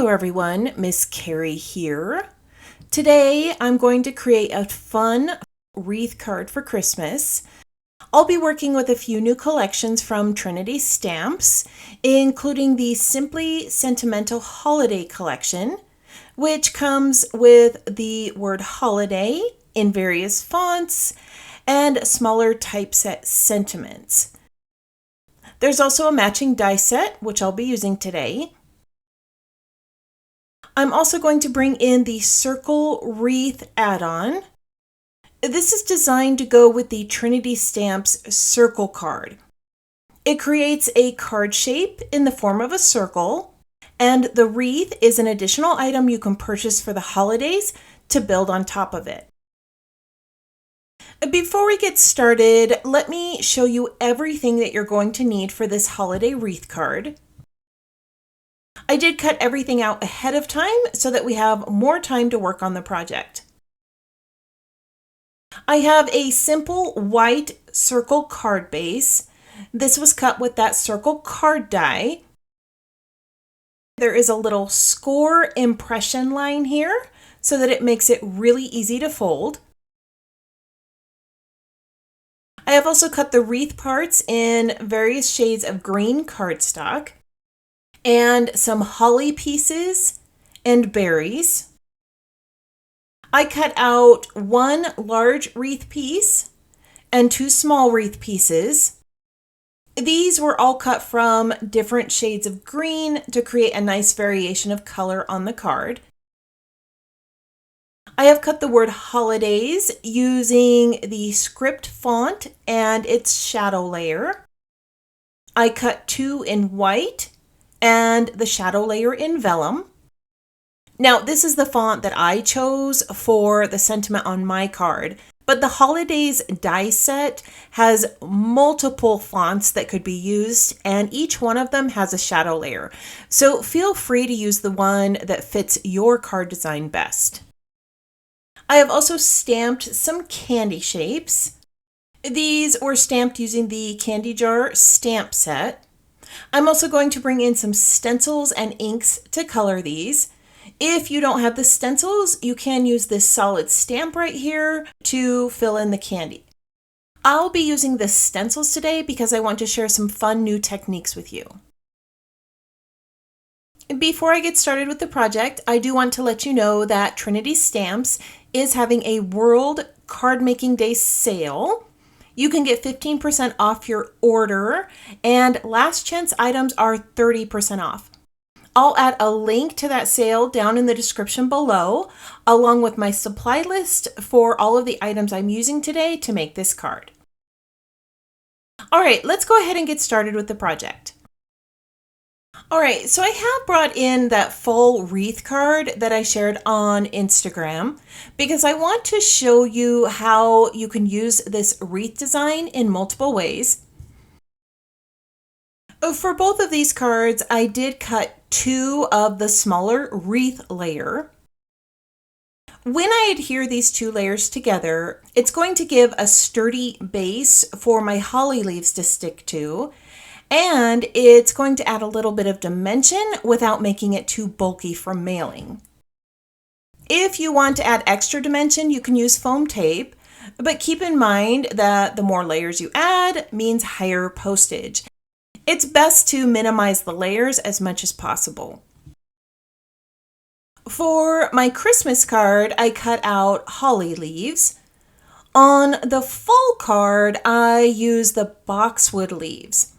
Hello everyone, Miss Carrie here. Today I'm going to create a fun wreath card for Christmas. I'll be working with a few new collections from Trinity Stamps, including the Simply Sentimental Holiday Collection, which comes with the word holiday in various fonts and smaller typeset sentiments. There's also a matching die set, which I'll be using today. I'm also going to bring in the Circle Wreath add-on. This is designed to go with the Trinity Stamps circle card. It creates a card shape in the form of a circle, and the wreath is an additional item you can purchase for the holidays to build on top of it. Before we get started, let me show you everything that you're going to need for this holiday wreath card. I did cut everything out ahead of time so that we have more time to work on the project. I have a simple white circle card base. This was cut with that circle card die. There is a little score impression line here so that it makes it really easy to fold. I have also cut the wreath parts in various shades of green cardstock, and some holly pieces and berries. I cut out one large wreath piece and two small wreath pieces. These were all cut from different shades of green to create a nice variation of color on the card. I have cut the word holidays using the script font and its shadow layer. I cut two in white and the shadow layer in vellum. Now, this is the font that I chose for the sentiment on my card, but the holidays die set has multiple fonts that could be used, and each one of them has a shadow layer. So feel free to use the one that fits your card design best. I have also stamped some candy shapes. These were stamped using the candy jar stamp set. I'm also going to bring in some stencils and inks to color these. If you don't have the stencils, you can use this solid stamp right here to fill in the candy. I'll be using the stencils today because I want to share some fun new techniques with you. Before I get started with the project, I do want to let you know that Trinity Stamps is having a World Card Making Day sale. You can get 15% off your order, and last chance items are 30% off. I'll add a link to that sale down in the description below, along with my supply list for all of the items I'm using today to make this card. All right, let's go ahead and get started with the project. All right, so I have brought in that full wreath card that I shared on Instagram because I want to show you how you can use this wreath design in multiple ways. For both of these cards, I did cut two of the smaller wreath layer. When I adhere these two layers together, it's going to give a sturdy base for my holly leaves to stick to, and it's going to add a little bit of dimension without making it too bulky for mailing. If you want to add extra dimension, you can use foam tape, but keep in mind that the more layers you add means higher postage. It's best to minimize the layers as much as possible. For my Christmas card, I cut out holly leaves. On the fall card, I used the boxwood leaves.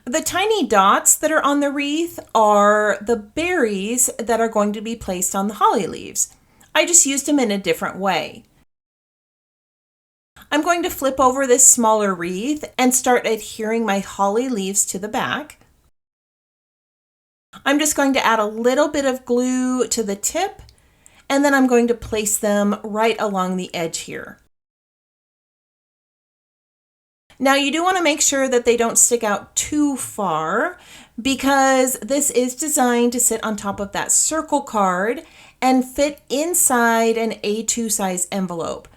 The tiny dots that are on the wreath are the berries that are going to be placed on the holly leaves. I just used them in a different way. I'm going to flip over this smaller wreath and start adhering my holly leaves to the back. I'm just going to add a little bit of glue to the tip, and then I'm going to place them right along the edge here. Now you do want to make sure that they don't stick out too far because this is designed to sit on top of that circle card and fit inside an A2 size envelope.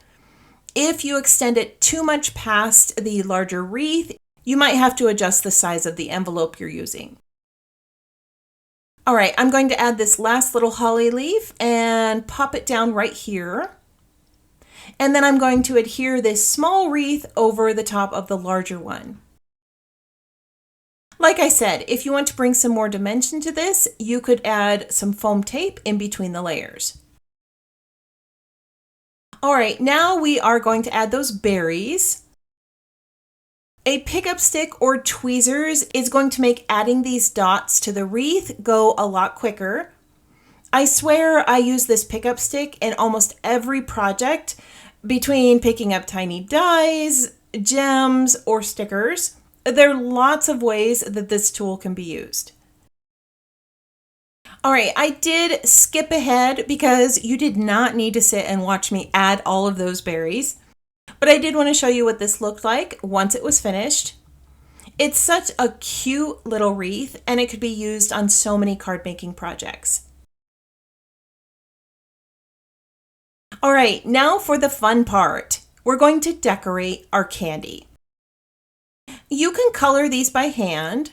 If you extend it too much past the larger wreath, you might have to adjust the size of the envelope you're using. All right, I'm going to add this last little holly leaf and pop it down right here. And then I'm going to adhere this small wreath over the top of the larger one. Like I said, if you want to bring some more dimension to this, you could add some foam tape in between the layers. All right, now we are going to add those berries. A pickup stick or tweezers is going to make adding these dots to the wreath go a lot quicker. I swear I use this pickup stick in almost every project, between picking up tiny dies, gems, or stickers. There are lots of ways that this tool can be used. All right, I did skip ahead because you did not need to sit and watch me add all of those berries. But I did want to show you what this looked like once it was finished. It's such a cute little wreath, and it could be used on so many card making projects. All right, now for the fun part. We're going to decorate our candy. You can color these by hand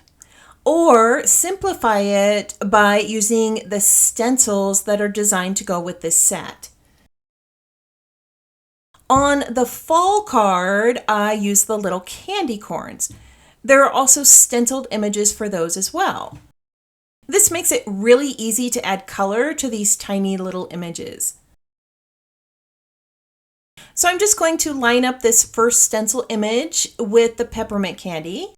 or simplify it by using the stencils that are designed to go with this set. On the fall card, I use the little candy corns. There are also stenciled images for those as well. This makes it really easy to add color to these tiny little images. So I'm just going to line up this first stencil image with the peppermint candy.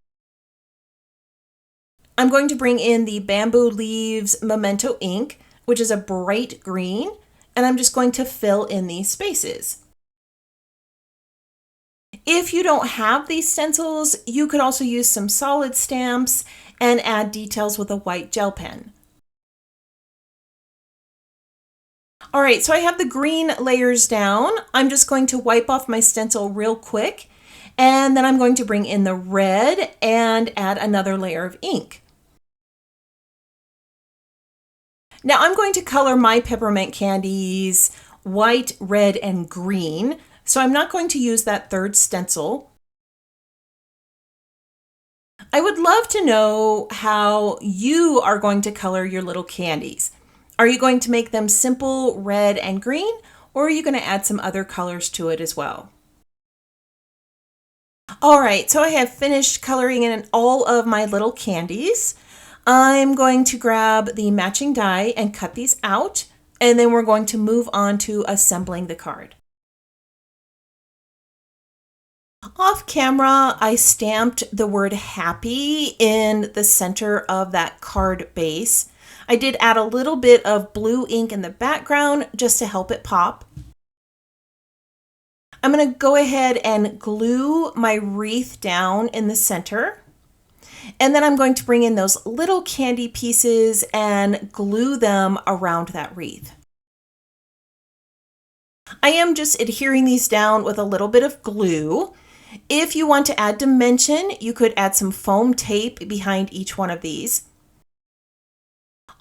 I'm going to bring in the Bamboo Leaves Memento ink, which is a bright green, and I'm just going to fill in these spaces. If you don't have these stencils, you could also use some solid stamps and add details with a white gel pen. All right, so I have the green layers down. I'm just going to wipe off my stencil real quick, and then I'm going to bring in the red and add another layer of ink. Now I'm going to color my peppermint candies white, red, and green. So I'm not going to use that third stencil. I would love to know how you are going to color your little candies. Are you going to make them simple red and green, or are you going to add some other colors to it as well? All right, so I have finished coloring in all of my little candies. I'm going to grab the matching die and cut these out, and then we're going to move on to assembling the card. Off camera, I stamped the word happy in the center of that card base. I did add a little bit of blue ink in the background just to help it pop. I'm going to go ahead and glue my wreath down in the center. And then I'm going to bring in those little candy pieces and glue them around that wreath. I am just adhering these down with a little bit of glue. If you want to add dimension, you could add some foam tape behind each one of these.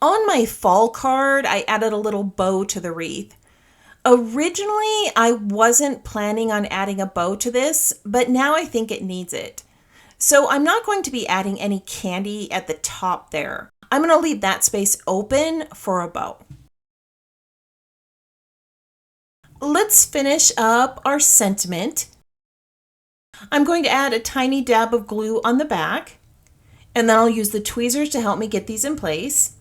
On my fall card, I added a little bow to the wreath. Originally, I wasn't planning on adding a bow to this, but now I think it needs it. So I'm not going to be adding any candy at the top there. I'm going to leave that space open for a bow. Let's finish up our sentiment. I'm going to add a tiny dab of glue on the back, and then I'll use the tweezers to help me get these in place.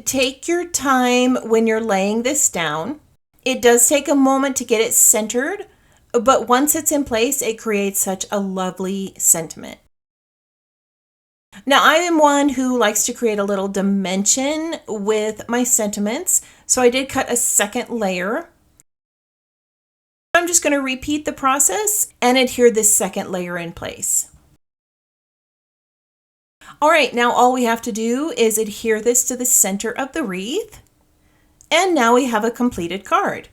Take your time when you're laying this down. It does take a moment to get it centered, but once it's in place, it creates such a lovely sentiment. Now, I am one who likes to create a little dimension with my sentiments, so I did cut a second layer. I'm just going to repeat the process and adhere this second layer in place. All right, now all we have to do is adhere this to the center of the wreath, and now we have a completed card.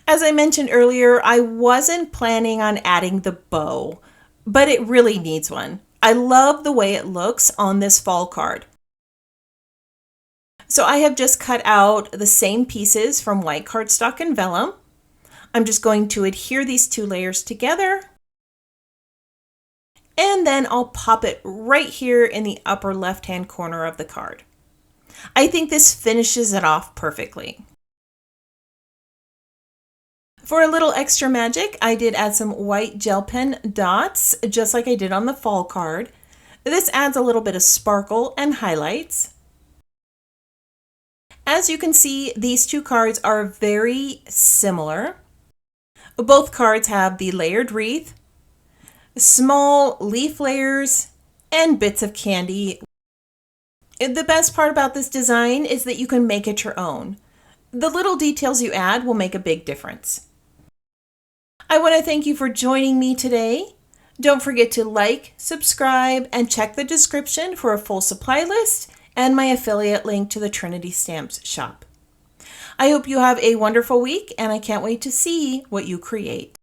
As I mentioned earlier, I wasn't planning on adding the bow, but it really needs one. I love the way it looks on this fall card. So I have just cut out the same pieces from white cardstock and vellum. I'm just going to adhere these two layers together and then I'll pop it right here in the upper left-hand corner of the card. I think this finishes it off perfectly. For a little extra magic, I did add some white gel pen dots, just like I did on the fall card. This adds a little bit of sparkle and highlights. As you can see, these two cards are very similar. Both cards have the layered wreath, small leaf layers, and bits of candy. The best part about this design is that you can make it your own. The little details you add will make a big difference. I want to thank you for joining me today. Don't forget to like, subscribe, and check the description for a full supply list and my affiliate link to the Trinity Stamps shop. I hope you have a wonderful week, and I can't wait to see what you create.